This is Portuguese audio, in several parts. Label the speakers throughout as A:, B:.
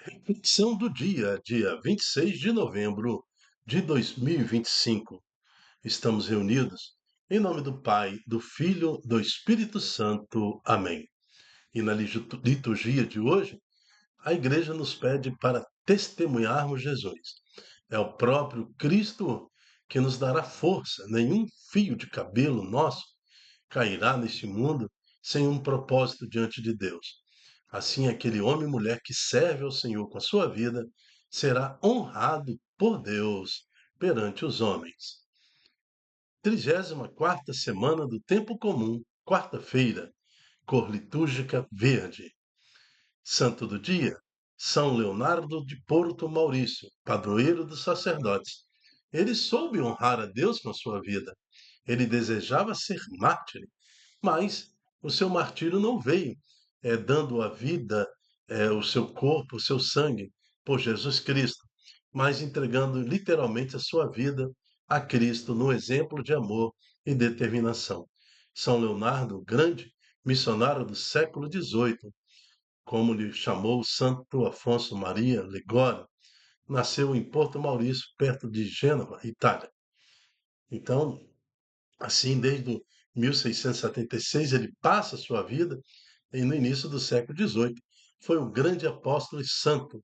A: Reflexão do dia 26 de novembro de 2025. Estamos reunidos em nome do Pai, do Filho, do Espírito Santo. Amém. E na liturgia de hoje, a igreja nos pede para testemunharmos Jesus. É o próprio Cristo que nos dará força. Nenhum fio de cabelo nosso cairá neste mundo sem um propósito diante de Deus. Assim, aquele homem e mulher que serve ao Senhor com a sua vida será honrado por Deus perante os homens. 34ª semana do Tempo Comum, quarta-feira, cor litúrgica verde. Santo do dia, São Leonardo de Porto Maurício, padroeiro dos sacerdotes. Ele soube honrar a Deus com a sua vida. Ele desejava ser mártir, mas o seu martírio não veio dando a vida, o seu corpo, o seu sangue por Jesus Cristo, mas entregando literalmente a sua vida a Cristo no exemplo de amor e determinação. São Leonardo, grande missionário do século XVIII, como lhe chamou Santo Afonso Maria Ligório, nasceu em Porto Maurício, perto de Gênova, Itália. Então, assim, desde 1676, ele passa a sua vida e no início do século XVIII. Foi um grande apóstolo e santo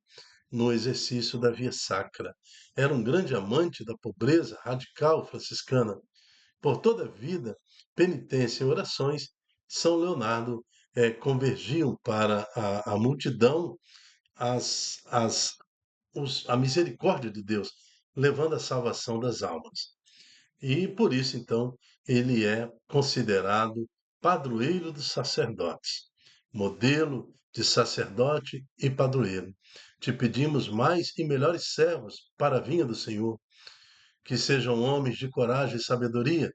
A: no exercício da via sacra. Era um grande amante da pobreza radical franciscana. Por toda a vida, penitência e orações, São Leonardo convergiam para a multidão a misericórdia de Deus, levando a salvação das almas. E por isso, então, ele é considerado padroeiro dos sacerdotes, modelo de sacerdote e padroeiro. Te pedimos mais e melhores servos para a vinha do Senhor, que sejam homens de coragem e sabedoria,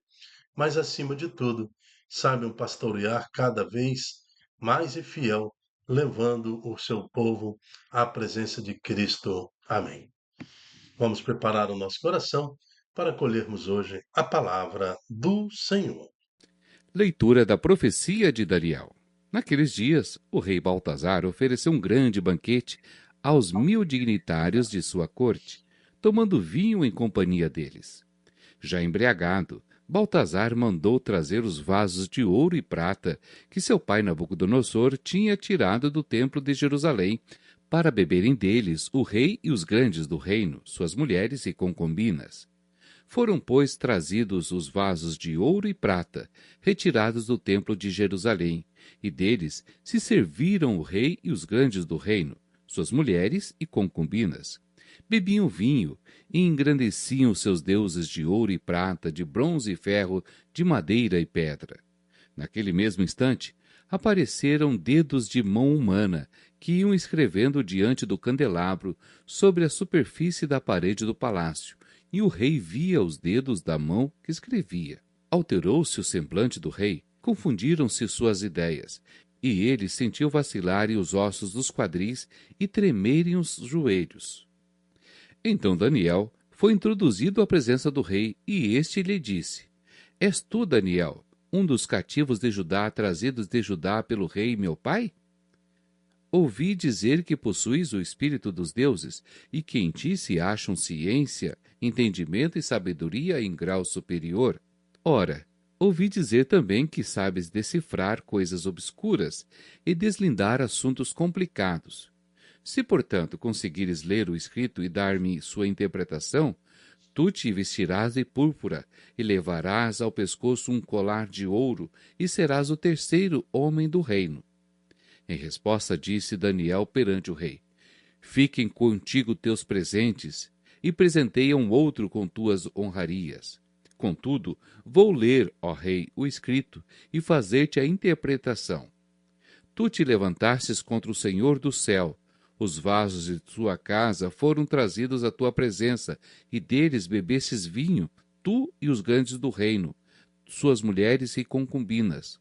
A: mas acima de tudo, saibam pastorear cada vez mais e fiel, levando o seu povo à presença de Cristo. Amém. Vamos preparar o nosso coração para colhermos hoje a palavra do Senhor.
B: Leitura da profecia de Daniel. Naqueles dias, o rei Baltazar ofereceu um grande banquete aos 1000 dignitários de sua corte, tomando vinho em companhia deles. Já embriagado, Baltazar mandou trazer os vasos de ouro e prata que seu pai Nabucodonosor tinha tirado do templo de Jerusalém, para beberem deles o rei e os grandes do reino, suas mulheres e concubinas. Foram, pois, trazidos os vasos de ouro e prata, retirados do templo de Jerusalém, e deles se serviram o rei e os grandes do reino, suas mulheres e concubinas. Bebiam vinho e engrandeciam os seus deuses de ouro e prata, de bronze e ferro, de madeira e pedra. Naquele mesmo instante, apareceram dedos de mão humana que iam escrevendo diante do candelabro sobre a superfície da parede do palácio, e o rei via os dedos da mão que escrevia. Alterou-se o semblante do rei, confundiram-se suas ideias, e ele sentiu vacilarem os ossos dos quadris e tremerem os joelhos. Então Daniel foi introduzido à presença do rei, e este lhe disse: És tu, Daniel, um dos cativos de Judá trazidos de Judá pelo rei meu pai? Ouvi dizer que possuis o espírito dos deuses e que em ti se acham ciência, entendimento e sabedoria em grau superior. Ora, ouvi dizer também que sabes decifrar coisas obscuras e deslindar assuntos complicados. Se, portanto, conseguires ler o escrito e dar-me sua interpretação, tu te vestirás de púrpura e levarás ao pescoço um colar de ouro e serás o terceiro homem do reino. Em resposta disse Daniel perante o rei: Fiquem contigo teus presentes, e presenteia um outro com tuas honrarias. Contudo, vou ler, ó rei, o escrito, e fazer-te a interpretação. Tu te levantastes contra o Senhor do céu. Os vasos de tua casa foram trazidos à tua presença, e deles bebestes vinho, tu e os grandes do reino, suas mulheres e concubinas.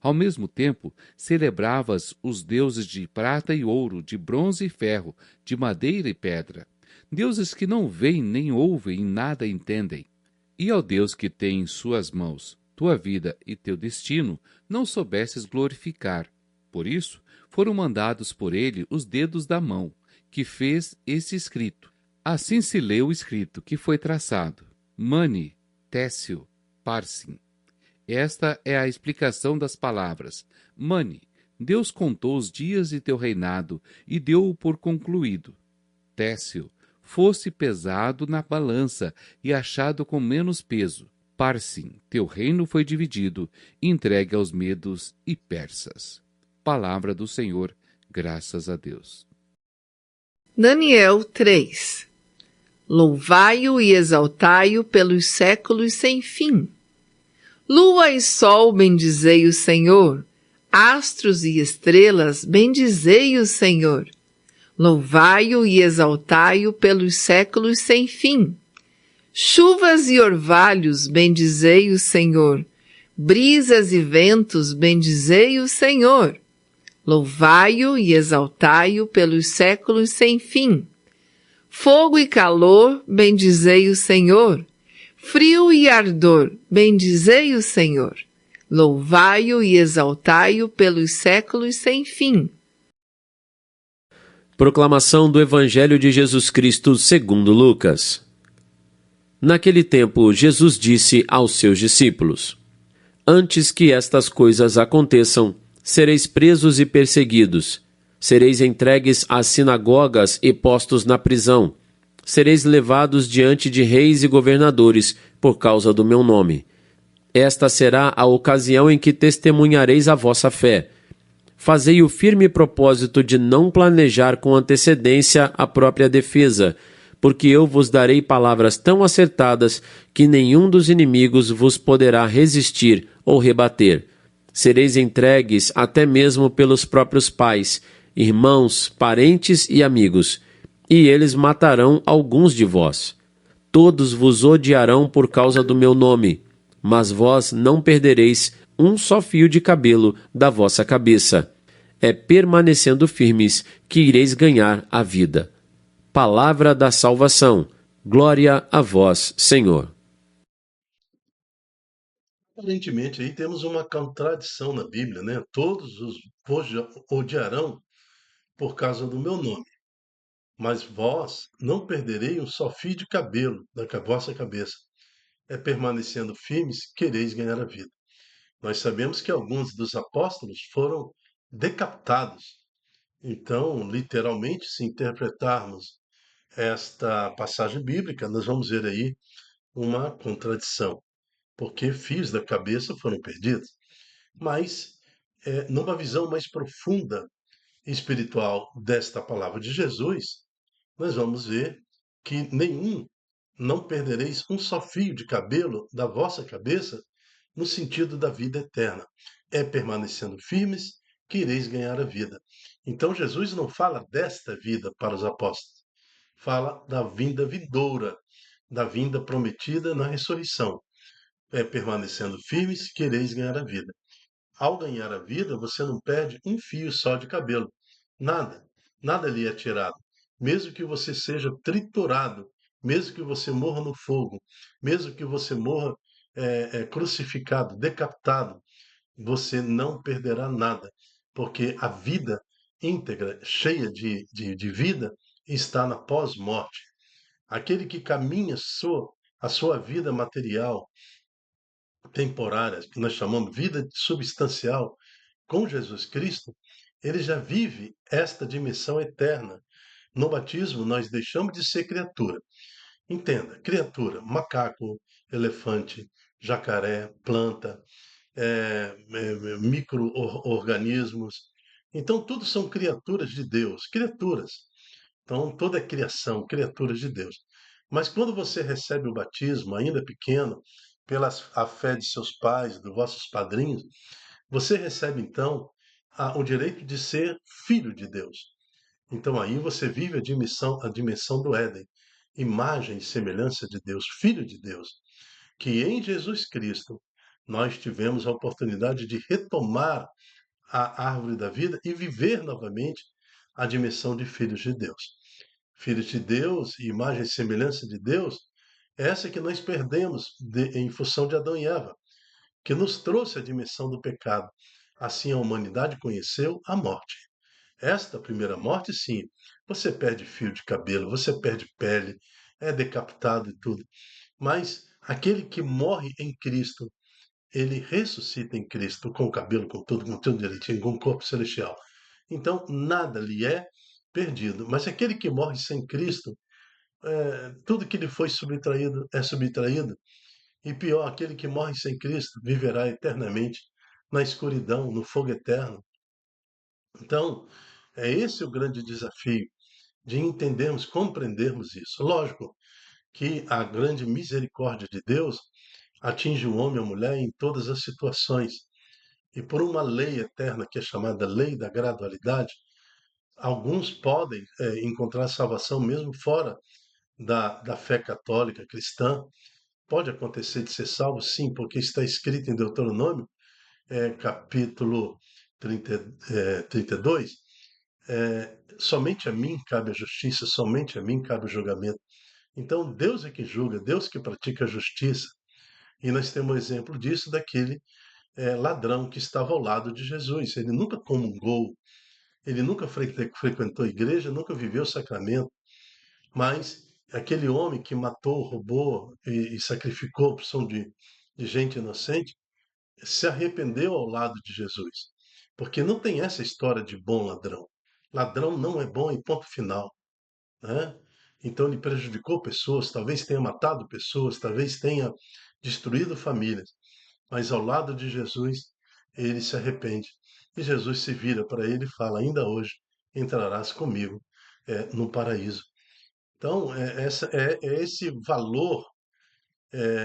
B: Ao mesmo tempo, celebravas os deuses de prata e ouro, de bronze e ferro, de madeira e pedra. Deuses que não veem nem ouvem e nada entendem. E ao Deus que tem em suas mãos tua vida e teu destino, não soubesses glorificar. Por isso, foram mandados por ele os dedos da mão, que fez esse escrito. Assim se lê o escrito que foi traçado: Mani, Técio, Parsim. Esta é a explicação das palavras. Mani, Deus contou os dias de teu reinado e deu-o por concluído. Técio, fosse pesado na balança e achado com menos peso. Parsim, teu reino foi dividido, entregue aos medos e persas. Palavra do Senhor, graças a Deus.
C: Daniel 3. Louvai-o e exaltai-o pelos séculos sem fim. Lua e sol, bendizei o Senhor. Astros e estrelas, bendizei o Senhor. Louvai-o e exaltai-o pelos séculos sem fim. Chuvas e orvalhos, bendizei o Senhor. Brisas e ventos, bendizei o Senhor. Louvai-o e exaltai-o pelos séculos sem fim. Fogo e calor, bendizei o Senhor. Frio e ardor, bendizei o Senhor. Louvai-o e exaltai-o pelos séculos sem fim.
D: Proclamação do Evangelho de Jesus Cristo segundo Lucas. Naquele tempo, Jesus disse aos seus discípulos: Antes que estas coisas aconteçam, sereis presos e perseguidos, sereis entregues às sinagogas e postos na prisão, sereis levados diante de reis e governadores por causa do meu nome. Esta será a ocasião em que testemunhareis a vossa fé. Fazei o firme propósito de não planejar com antecedência a própria defesa, porque eu vos darei palavras tão acertadas que nenhum dos inimigos vos poderá resistir ou rebater. Sereis entregues até mesmo pelos próprios pais, irmãos, parentes e amigos, e eles matarão alguns de vós. Todos vos odiarão por causa do meu nome, mas vós não perdereis um só fio de cabelo da vossa cabeça. É permanecendo firmes que ireis ganhar a vida. Palavra da salvação. Glória a vós, Senhor.
A: Aparentemente, aí temos uma contradição na Bíblia, né? Todos os vos odiarão por causa do meu nome, mas vós não perderei um só fio de cabelo da vossa cabeça. É permanecendo firmes, quereis ganhar a vida. Nós sabemos que alguns dos apóstolos foram decapitados. Então, literalmente, se interpretarmos esta passagem bíblica, nós vamos ver aí uma contradição, porque fios da cabeça foram perdidos. Mas, numa visão mais profunda espiritual desta palavra de Jesus, nós vamos ver que não perdereis um só fio de cabelo da vossa cabeça, no sentido da vida eterna. É permanecendo firmes que ireis ganhar a vida. Então Jesus não fala desta vida para os apóstolos, fala da vinda vindoura, da vinda prometida na ressurreição. É permanecendo firmes que ireis ganhar a vida. Ao ganhar a vida, você não perde um fio só de cabelo. Nada. Nada lhe é tirado. Mesmo que você seja triturado, mesmo que você morra no fogo, mesmo que você morra crucificado, decapitado, você não perderá nada, porque a vida íntegra, cheia de vida, está na pós-morte. Aquele que caminha a sua vida material, temporária, que nós chamamos vida substancial, com Jesus Cristo, ele já vive esta dimensão eterna. No batismo, nós deixamos de ser criatura. Entenda, criatura, macaco, elefante, jacaré, planta, micro-organismos. Então, tudo são criaturas de Deus, criaturas. Então, toda é criação, criaturas de Deus. Mas quando você recebe o batismo, ainda pequeno, pela a fé de seus pais, dos vossos padrinhos, você recebe então o direito de ser filho de Deus. Então aí você vive a dimensão do Éden, imagem e semelhança de Deus, filho de Deus, que em Jesus Cristo nós tivemos a oportunidade de retomar a árvore da vida e viver novamente a dimensão de filhos de Deus. Filhos de Deus e imagem e semelhança de Deus, essa que nós perdemos em função de Adão e Eva, que nos trouxe a dimensão do pecado. Assim a humanidade conheceu a morte. Esta primeira morte, sim, você perde fio de cabelo, você perde pele, é decapitado e tudo. Mas aquele que morre em Cristo, ele ressuscita em Cristo, com o cabelo, com tudo direitinho, com o corpo celestial. Então, nada lhe é perdido. Mas aquele que morre sem Cristo, tudo que lhe foi subtraído é subtraído. E pior, aquele que morre sem Cristo viverá eternamente na escuridão, no fogo eterno. Então, é esse o grande desafio de entendermos, compreendermos isso. Lógico que a grande misericórdia de Deus atinge o homem e a mulher em todas as situações. E por uma lei eterna que é chamada lei da gradualidade, alguns podem encontrar salvação mesmo fora da fé católica cristã. Pode acontecer de ser salvo, sim, porque está escrito em Deuteronômio, capítulo 32, somente a mim cabe a justiça, somente a mim cabe o julgamento. Então, Deus é que julga, Deus que pratica a justiça. E nós temos um exemplo disso daquele ladrão que estava ao lado de Jesus. Ele nunca comungou, ele nunca frequentou a igreja, nunca viveu o sacramento, mas aquele homem que matou, roubou e sacrificou a opção de gente inocente, se arrependeu ao lado de Jesus. Porque não tem essa história de bom ladrão. Ladrão não é bom em ponto final, né? Então ele prejudicou pessoas, talvez tenha matado pessoas, talvez tenha destruído famílias, mas ao lado de Jesus ele se arrepende. E Jesus se vira para ele e fala: ainda hoje entrarás comigo no paraíso. Então, é esse valor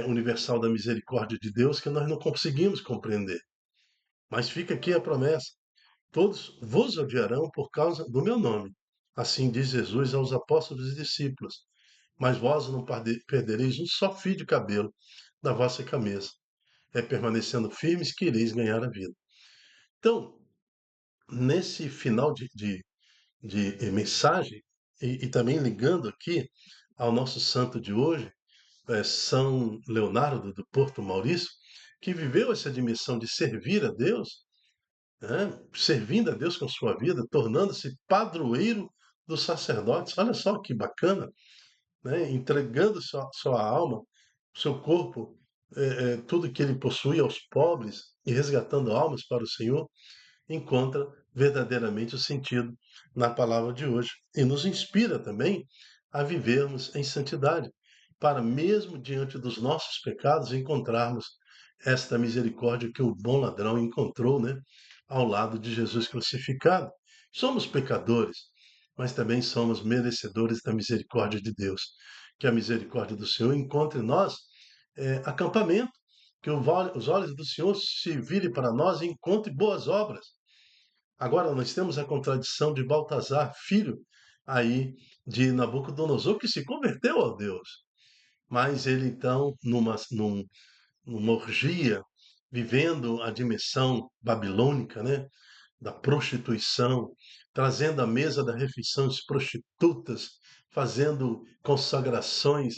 A: universal da misericórdia de Deus que nós não conseguimos compreender. Mas fica aqui a promessa: todos vos odiarão por causa do meu nome. Assim diz Jesus aos apóstolos e discípulos. Mas vós não perdereis um só fio de cabelo da vossa cabeça. É permanecendo firmes que ireis ganhar a vida. Então, nesse final de mensagem, e também ligando aqui ao nosso santo de hoje, São Leonardo do Porto Maurício, que viveu essa dimensão de servir a Deus, né? Servindo a Deus com sua vida, tornando-se padroeiro dos sacerdotes. Olha só que bacana, né? Entregando sua alma, seu corpo, tudo que ele possui aos pobres e resgatando almas para o Senhor, encontra verdadeiramente o sentido na palavra de hoje. E nos inspira também a vivermos em santidade, para mesmo diante dos nossos pecados encontrarmos esta misericórdia que o bom ladrão encontrou, né, ao lado de Jesus crucificado. Somos pecadores, mas também somos merecedores da misericórdia de Deus. Que a misericórdia do Senhor encontre em nós acampamento, que os olhos do Senhor se virem para nós e encontre boas obras. Agora, nós temos a contradição de Baltazar, filho aí de Nabucodonosor, que se converteu a Deus. Mas ele, então, numa orgia, vivendo a dimensão babilônica, né, da prostituição, trazendo à mesa da refeição as prostitutas, fazendo consagrações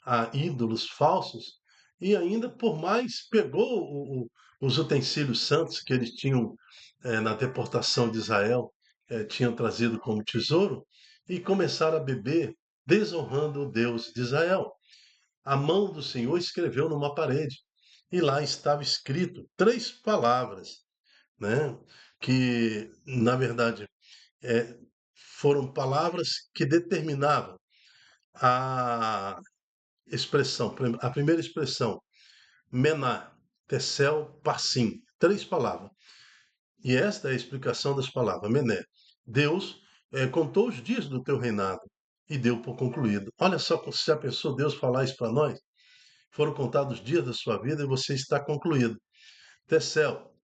A: a ídolos falsos, e ainda por mais pegou os utensílios santos que eles tinham na deportação de Israel, tinham trazido como tesouro, e começaram a beber, desonrando o Deus de Israel. A mão do Senhor escreveu numa parede, e lá estava escrito 3 palavras, né? Que, na verdade, eh, foram palavras que determinavam a a primeira expressão, mená, tecel, parsim, 3 palavras. E esta é a explicação das palavras, mené. Deus contou os dias do teu reinado e deu por concluído. Olha só se já pensou Deus falar isso para nós? Foram contados os dias da sua vida e você está concluído. Tecel,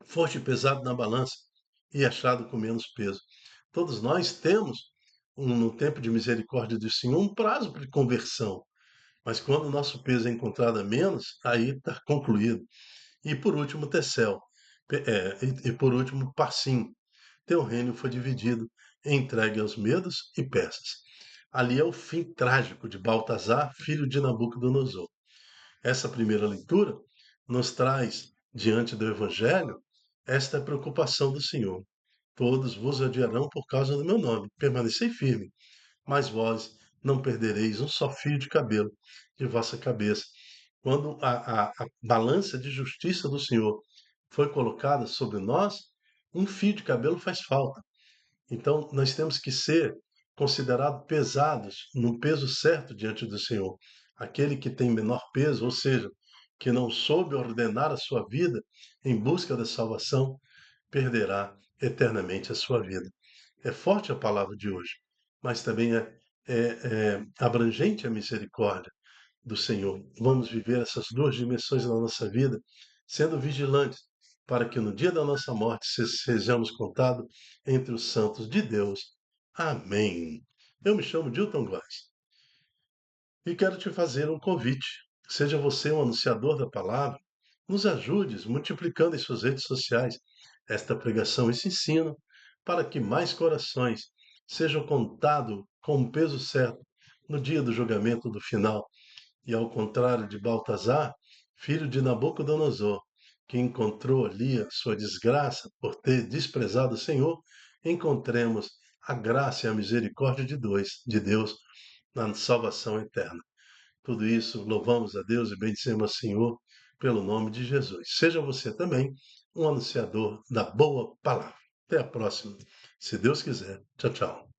A: foste pesado na balança e achado com menos peso. Todos nós temos, no tempo de misericórdia do Senhor, um prazo de conversão. Mas quando o nosso peso é encontrado a menos, aí está concluído. E por último, Tecel. E por último, Parsim. Teu reino foi dividido, entregue aos medos e persas. Ali é o fim trágico de Baltazar, filho de Nabucodonosor. Essa primeira leitura nos traz, diante do Evangelho, esta preocupação do Senhor. Todos vos odiarão por causa do meu nome. Permanecei firme, mas vós não perdereis um só fio de cabelo de vossa cabeça. Quando a balança de justiça do Senhor foi colocada sobre nós, um fio de cabelo faz falta. Então, nós temos que ser considerados pesados, no peso certo diante do Senhor. Aquele que tem menor peso, ou seja, que não soube ordenar a sua vida em busca da salvação, perderá eternamente a sua vida. É forte a palavra de hoje, mas também é abrangente a misericórdia do Senhor. Vamos viver essas duas dimensões na nossa vida, sendo vigilantes, para que no dia da nossa morte sejamos contados entre os santos de Deus. Amém. Eu me chamo Dilton Glass e quero te fazer um convite. Seja você um anunciador da palavra, nos ajudes multiplicando em suas redes sociais esta pregação, esse ensino, para que mais corações sejam contados com o peso certo no dia do julgamento do final. E ao contrário de Baltazar, filho de Nabucodonosor, que encontrou ali a sua desgraça por ter desprezado o Senhor, encontremos a graça e a misericórdia de Deus na salvação eterna. Tudo isso louvamos a Deus e bendizemos ao Senhor pelo nome de Jesus. Seja você também um anunciador da boa palavra. Até a próxima, se Deus quiser. Tchau, tchau.